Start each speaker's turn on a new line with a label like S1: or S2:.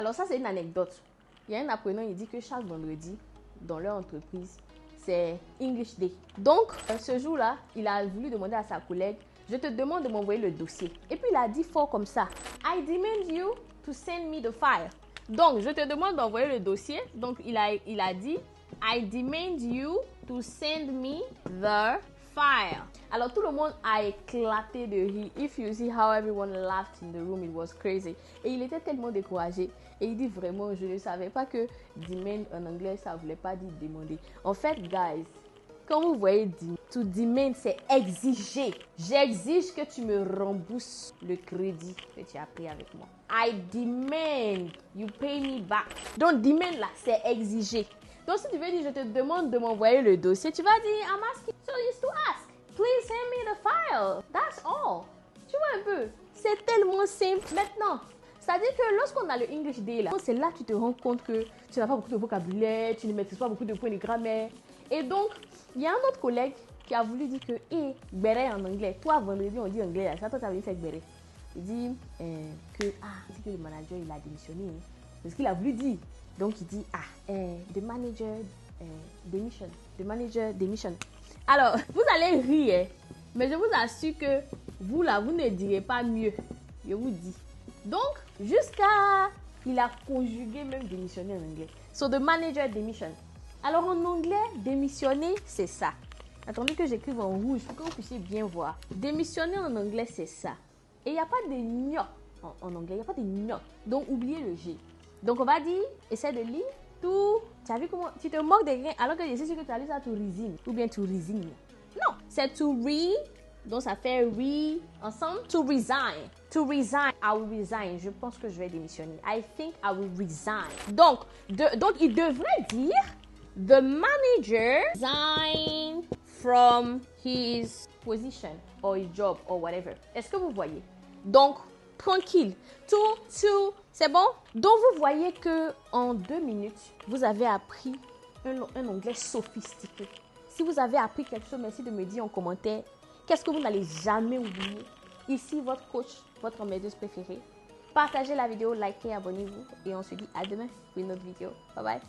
S1: Alors ça, c'est une anecdote. Il y a un apprenant, il dit que chaque vendredi, dans leur entreprise, c'est English Day. Donc, ce jour-là, il a voulu demander à sa collègue, je te demande de m'envoyer le dossier. Et puis, il a dit fort comme ça, I demand you to send me the file. Donc, je te demande d'envoyer le dossier. Donc, il a dit, I demand you to send me the file. Alors, tout le monde a éclaté de rire. If you see how everyone laughed in the room, it was crazy. Et il était tellement découragé. Et il dit vraiment, je ne savais pas que demand en anglais, ça ne voulait pas dire demander. En fait, guys, quand vous voyez to demand, c'est exiger. J'exige que tu me rembourses le crédit que tu as pris avec moi. I demand you pay me back. Donc, demand là, c'est exiger. Donc, si tu veux dire, je te demande de m'envoyer le dossier, tu vas dire, I'm asking, so you to ask. Please send me the file. That's all. Tu vois un peu? C'est tellement simple. Maintenant, c'est-à-dire que lorsqu'on a le English Day, là, c'est là que tu te rends compte que tu n'as pas beaucoup de vocabulaire, tu ne maîtrises pas beaucoup de points de grammaire. Et donc, il y a un autre collègue qui a voulu dire que, béret en anglais. Toi, vendredi, on dit anglais. Ça, toi, tu as voulu faire béret. Il dit que le manager, il a démissionné. Hein. C'est ce qu'il a voulu dire. Donc, il dit, the manager démission. The manager démission. Alors, vous allez rire, mais je vous assure que vous, là, vous ne direz pas mieux. Je vous dis. Donc, il a conjugué même démissionner en anglais. So, the manager démission. Alors, en anglais, démissionner, c'est ça. Attendez que j'écrive en rouge pour que vous puissiez bien voir. Démissionner en anglais, c'est ça. Et il n'y a pas de gno en anglais. Il n'y a pas de gno. Donc, oubliez le G. Donc, on va dire, essaie de lire tout. Tu as vu comment tu te moques de rien alors que je sais que tu as lu ça to resign ou bien to resign. Non, c'est to re. Donc, ça fait re ensemble. To resign. To resign. I will resign. Je pense que je vais démissionner. I think I will resign. Donc il devrait dire the manager resigned from his position or his job or whatever. Est-ce que vous voyez? Donc, tranquille. C'est bon? Donc, vous voyez que en 2 minutes, vous avez appris un anglais sophistiqué. Si vous avez appris quelque chose, merci de me dire en commentaire. Qu'est-ce que vous n'allez jamais oublier? Ici, votre coach, votre emmerdeuse préférée. Partagez la vidéo, likez, abonnez-vous. Et on se dit à demain pour une autre vidéo. Bye bye.